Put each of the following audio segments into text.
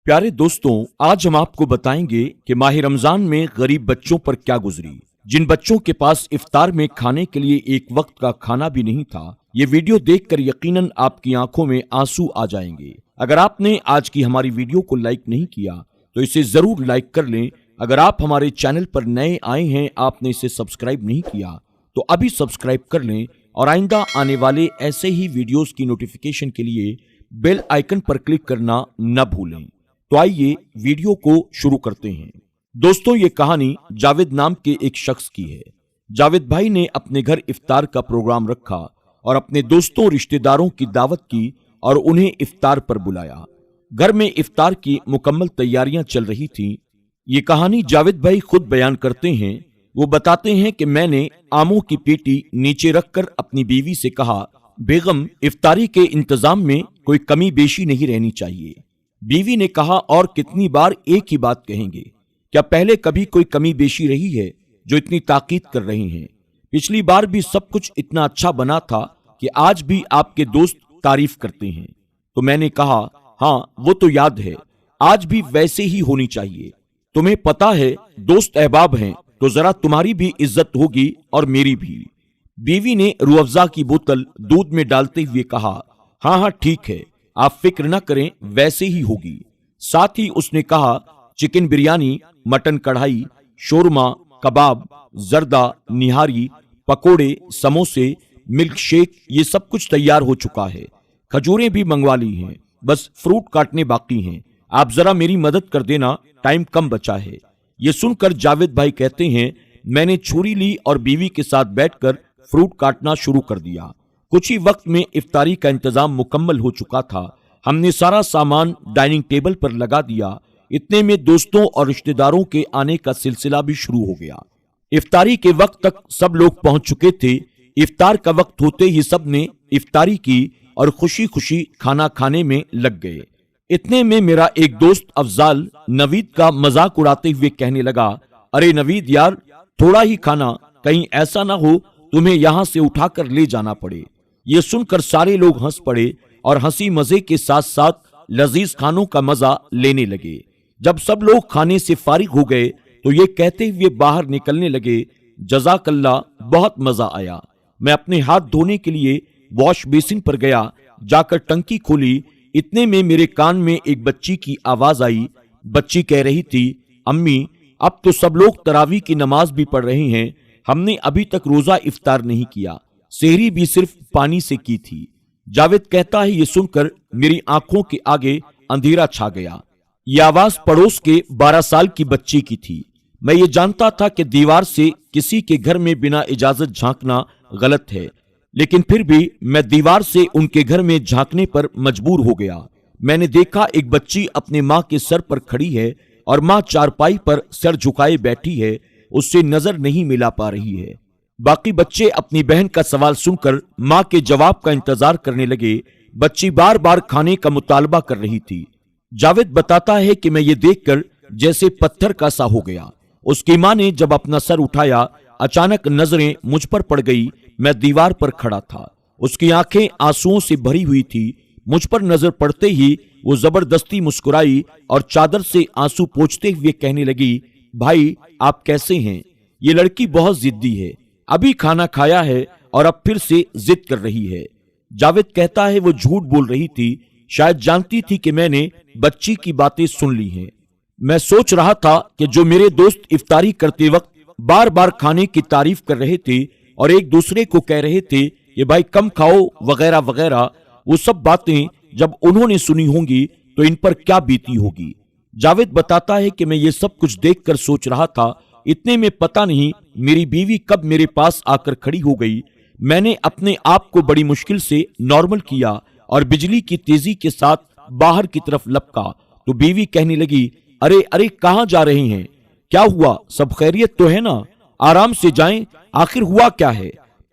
प्यारे दोस्तों, आज हम आपको बताएंगे कि माह रमजान में गरीब बच्चों पर क्या गुजरी। जिन बच्चों के पास इफ्तार में खाने के लिए एक वक्त का खाना भी नहीं था, ये वीडियो देखकर यकीनन आपकी आंखों में आंसू आ जाएंगे। अगर आपने आज की हमारी वीडियो को लाइक नहीं किया तो इसे जरूर लाइक कर लें। अगर आप हमारे चैनल पर नए आए हैं, आपने इसे सब्सक्राइब नहीं किया तो अभी सब्सक्राइब कर लें और आइंदा आने वाले ऐसे ही वीडियोस की नोटिफिकेशन के लिए बेल आइकन पर क्लिक करना न भूलें। तो आइए वीडियो को शुरू करते हैं। दोस्तों, ये कहानी जावेद नाम के एक शख्स की है। जावेद भाई ने अपने घर इफ्तार का प्रोग्राम रखा और अपने दोस्तों रिश्तेदारों की दावत की और उन्हें इफ्तार पर बुलाया। घर में इफ्तार की मुकम्मल तैयारियां चल रही थीं। ये कहानी जावेद भाई खुद बयान करते हैं। वो बताते हैं कि मैंने आमों की पेटी नीचे रखकर अपनी बीवी से कहा, बेगम, इफ्तारी के इंतजाम में कोई कमी बेशी नहीं रहनी चाहिए। बीवी ने कहा, और कितनी बार एक ही बात कहेंगे? क्या पहले कभी कोई कमी बेशी रही है जो इतनी ताकीद कर रही हैं? पिछली बार भी सब कुछ इतना अच्छा बना था कि आज भी आपके दोस्त तारीफ करते हैं। तो मैंने कहा, हाँ वो तो याद है, आज भी वैसे ही होनी चाहिए। तुम्हें पता है दोस्त अहबाब हैं तो जरा तुम्हारी भी इज्जत होगी और मेरी भी। बीवी ने रूह अफ़ज़ा की बोतल दूध में डालते हुए कहा, हाँ हाँ ठीक है, आप फिक्र न करें, वैसे ही होगी। साथ ही उसने कहा, चिकन बिरयानी, मटन कढ़ाई, शोरमा, कबाब, जर्दा, निहारी, पकोड़े, समोसे, मिल्क शेक, ये सब कुछ तैयार हो चुका है। खजूरें भी मंगवा ली हैं, बस फ्रूट काटने बाकी हैं। आप जरा मेरी मदद कर देना, टाइम कम बचा है। ये सुनकर जावेद भाई कहते हैं, मैंने छुरी ली और बीवी के साथ बैठकर फ्रूट काटना शुरू कर दिया। कुछ ही वक्त में इफ्तारी का इंतजाम मुकम्मल हो चुका था। हमने सारा सामान डाइनिंग टेबल पर लगा दिया। इतने में दोस्तों और रिश्तेदारों के आने का सिलसिला भी शुरू हो गया। इफ्तारी के वक्त तक सब लोग पहुंच चुके थे। इफ्तार का वक्त होते ही सब ने इफ्तारी की और खुशी खुशी खाना खाने में लग गए। इतने में मेरा एक दोस्त अफजाल नवीद का मजाक उड़ाते हुए कहने लगा, अरे नवीद यार, थोड़ा ही खाना, कहीं ऐसा ना हो तुम्हें यहां से उठाकर ले जाना पड़े। ये सुनकर सारे लोग हंस पड़े और हंसी मजे के साथ साथ लजीज खानों का मजा लेने लगे। जब सब लोग खाने से फारिग हो गए तो ये कहते हुए बाहर निकलने लगे, जज़ाकल्लाह, बहुत मजा आया। मैं अपने हाथ धोने के लिए वॉश बेसिन पर गया। जाकर टंकी खोली। इतने में मेरे कान में एक बच्ची की आवाज आई। बच्ची कह रही थी, अम्मी, अब तो सब लोग तरावी की नमाज भी पढ़ रहे हैं, हमने अभी तक रोजा इफ्तार नहीं किया, सेहरी भी सिर्फ पानी से की थी। जावेद कहता है, ये सुनकर मेरी आंखों के आगे अंधेरा छा गया। ये आवाज पड़ोस के 12 साल की बच्ची की थी। मैं ये जानता था कि दीवार से किसी के घर में बिना इजाजत झांकना गलत है, लेकिन फिर भी मैं दीवार से उनके घर में झांकने पर मजबूर हो गया। मैंने देखा एक बच्ची अपने माँ के सर पर खड़ी है और माँ चारपाई पर सर झुकाए बैठी है, उससे नजर नहीं मिला पा रही है। बाकी बच्चे अपनी बहन का सवाल सुनकर माँ के जवाब का इंतजार करने लगे। बच्ची बार बार खाने का मुतालबा कर रही थी। जावेद बताता है कि मैं ये देखकर जैसे पत्थर का सा हो गया। उसकी माँ ने जब अपना सर उठाया, अचानक नजरें मुझ पर पड़ गई। मैं दीवार पर खड़ा था। उसकी आंखें आंसुओं से भरी हुई थी। मुझ पर नजर पड़ते ही वो जबरदस्ती मुस्कुराई और चादर से आंसू पोंछते हुए कहने लगी, भाई आप कैसे हैं? ये लड़की बहुत जिद्दी है, अभी खाना खाया है और अब फिर से जिद कर रही है। जावेद कहता है, वो झूठ बोल रही थी, शायद जानती थी कि मैंने बच्ची की बातें सुन ली हैं। मैं सोच रहा था कि जो मेरे दोस्त इफ्तारी करते वक्त बार बार खाने की तारीफ कर रहे थे और एक दूसरे को कह रहे थे कि भाई कम खाओ वगैरह वगैरह, वो सब बातें जब उन्होंने सुनी होंगी तो इन पर क्या बीती होगी। जावेद बताता है कि मैं ये सब कुछ देखकर सोच रहा था। इतने में पता नहीं मेरी बीवी कब मेरे पास आकर खड़ी हो गई। मैंने अपने आप को बड़ी मुश्किल से नॉर्मल किया और बिजली की तेजी के साथ बाहर की तरफ लपका तो बीवी कहने लगी, अरे अरे कहाँ जा रहे हैं? क्या हुआ? सब खैरियत तो है ना? आराम से जाएं, आखिर हुआ क्या है?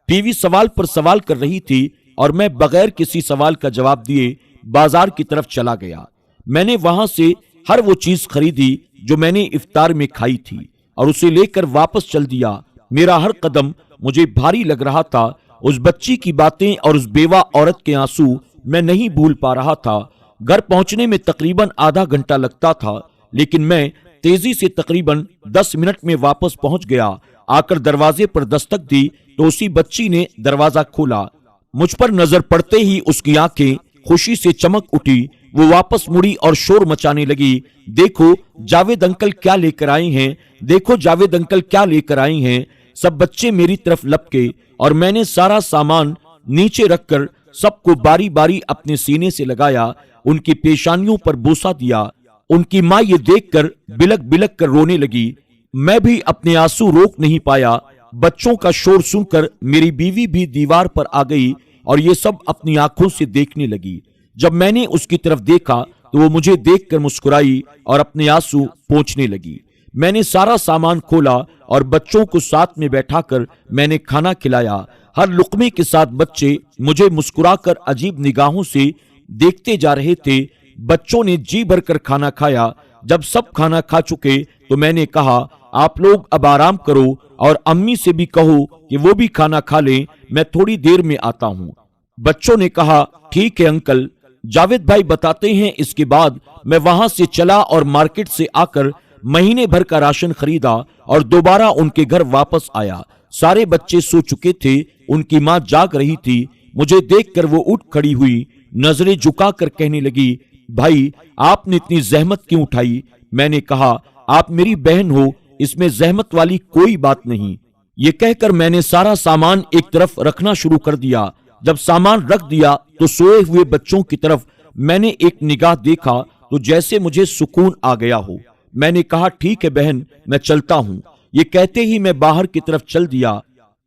बीवी सवाल पर सवाल कर रही थी और मैं बगैर किसी सवाल का जवाब दिए बाजार की तरफ चला गया। मैंने वहां से हर वो चीज खरीदी जो मैंने इफ्तार में खाई थी और उसे लेकर वापस चल दिया। मेरा हर कदम मुझे भारी लग रहा था। उस बच्ची की बातें और उस बेवा औरत के आंसू मैं नहीं भूल पा रहा था। घर पहुंचने में तकरीबन आधा घंटा लगता था, लेकिन मैं तेजी से तकरीबन 10 मिनट में वापस पहुंच गया। आकर दरवाजे पर दस्तक दी तो उसी बच्ची ने दरवाजा खोला। मुझ पर नजर पड़ते ही उसकी आंखें खुशी से चमक उठी। वो वापस मुड़ी और शोर मचाने लगी, देखो जावेद अंकल क्या लेकर आए हैं, देखो जावेद अंकल क्या लेकर आए हैं। सब बच्चे मेरी तरफ लपके और मैंने सारा सामान नीचे रखकर सबको बारी बारी अपने सीने से लगाया, उनकी पेशानियों पर बोसा दिया। उनकी माँ ये देखकर बिलक बिलक कर रोने लगी। मैं भी अपने आंसू रोक नहीं पाया। बच्चों का शोर सुनकर मेरी बीवी भी दीवार पर आ गई और ये सब अपनी आंखों से देखने लगी। जब मैंने उसकी तरफ देखा तो वो मुझे देखकर मुस्कुराई और अपने आंसू पोंछने लगी। मैंने सारा सामान खोला और बच्चों को साथ में बैठाकर मैंने खाना खिलाया। हर लुकमे के साथ बच्चे मुझे मुस्कुराकर अजीब निगाहों से देखते जा रहे थे। बच्चों ने जी भरकर खाना खाया। जब सब खाना खा चुके तो मैंने कहा, आप लोग अब आराम करो और अम्मी से भी कहो कि वो भी खाना खा लें, मैं थोड़ी देर में आता हूँ। बच्चों ने कहा, ठीक है अंकल। जावेद भाई बताते हैं, इसके बाद मैं वहां से चला और मार्केट से आकर महीने भर का राशन खरीदा और दोबारा उनके घर वापस आया। सारे बच्चे सो चुके थे, उनकी माँ जाग रही थी। मुझे देखकर वो उठ खड़ी हुई, नजरें झुकाकर कहने लगी, भाई आपने इतनी जहमत क्यों उठाई? मैंने कहा, आप मेरी बहन हो, इसमें जहमत वाली कोई बात नहीं। ये कहकर मैंने सारा सामान एक तरफ रखना शुरू कर दिया। जब सामान रख दिया तो सोए हुए बच्चों की तरफ मैंने एक निगाह देखा तो जैसे मुझे सुकून आ गया हो। मैंने कहा, ठीक है बहन, मैं चलता हूँ। ये कहते ही मैं बाहर की तरफ चल दिया।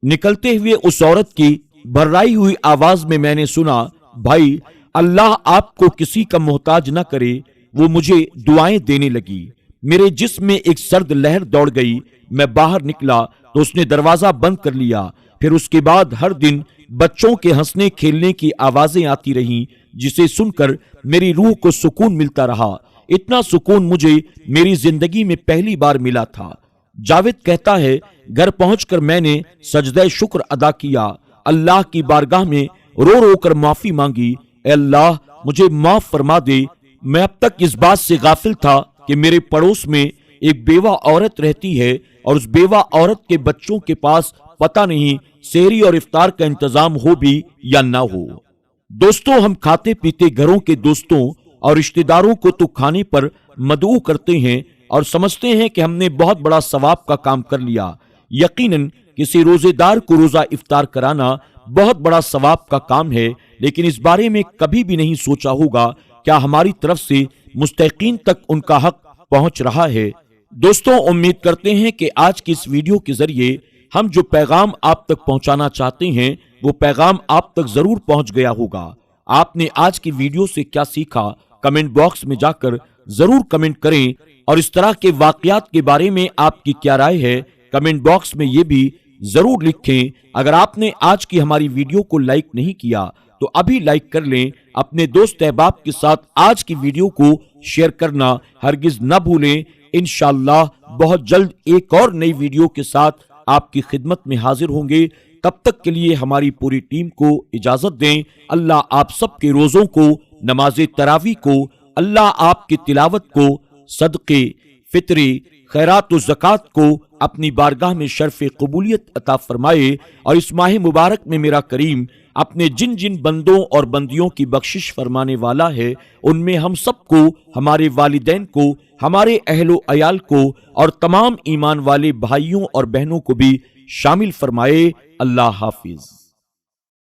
निकलते हुए उस औरत की भर्राई हुई आवाज में मैंने सुना, भाई अल्लाह आपको किसी का मोहताज न करे। वो मुझे दुआएं देने लगी। मेरे जिस्म में एक सर्द लहर दौड़ गई। मैं बाहर निकला तो उसने दरवाजा बंद कर लिया। फिर उसके बाद हर दिन बच्चों के हंसने खेलने की आवाजें आती रहीं, जिसे सुनकर मेरी रूह को सुकून मिलता रहा। इतना सुकून मुझे मेरी जिंदगी में पहली बार मिला था। जावेद कहता है, घर पहुंचकर मैंने सजदे शुक्र अदा किया, अल्लाह की बारगाह में रो रो कर माफी मांगी। ए अल्लाह, मुझे माफ फरमा दे। मैं अब तक इस बात से गाफिल था कि मेरे पड़ोस में एक बेवा औरत रहती है और उस बेवा औरत के बच्चों के पास पता नहीं सेहरी और इफ्तार का इंतजाम हो भी या ना हो। दोस्तों, हम खाते पीते घरों के दोस्तों और रिश्तेदारों को तो खाने पर मदऊ करते हैं और समझते हैं कि हमने बहुत बड़ा सवाब का काम कर लिया। यकीनन किसी रोजेदार को रोजा इफ्तार कराना बहुत बड़ा सवाब का काम है, लेकिन इस बारे में कभी भी नहीं सोचा होगा क्या हमारी तरफ से मुस्तहिकीन तक उनका हक पहुंच रहा है। दोस्तों, उम्मीद करते हैं कि आज की इस वीडियो के जरिए हम जो पैगाम आप तक पहुंचाना चाहते हैं वो पैगाम आप तक जरूर पहुंच गया होगा। आपने आज की वीडियो से क्या सीखा, कमेंट बॉक्स में जाकर जरूर कमेंट करें और इस तरह के वाकयात के बारे में आपकी क्या राय है, कमेंट बॉक्स में ये भी जरूर लिखें। अगर आपने आज की हमारी वीडियो को लाइक नहीं किया तो अभी लाइक कर लें। अपने दोस्त अहबाब के साथ आज की वीडियो को शेयर करना हरगिज न भूलें। इंशाअल्लाह बहुत जल्द एक और नई वीडियो के साथ आपकी खिदमत में हाजिर होंगे। तब तक के लिए हमारी पूरी टीम को इजाजत दें। अल्लाह आप सबके रोजों को, नमाज तरावी को, अल्लाह आपकी तिलावत को, सदक़े, फितरे, खैरात व ज़कात को अपनी बारगाह में शर्फ़ कबूलियत अता फरमाए और इस माह मुबारक में मेरा करीम अपने जिन जिन बंदों और बंदियों की बख्शिश फरमाने वाला है, उनमें हम सबको, हमारे वालिदैन को, हमारे अहलो अयाल को और तमाम ईमान वाले भाइयों और बहनों को भी शामिल फरमाए। अल्लाह हाफिज।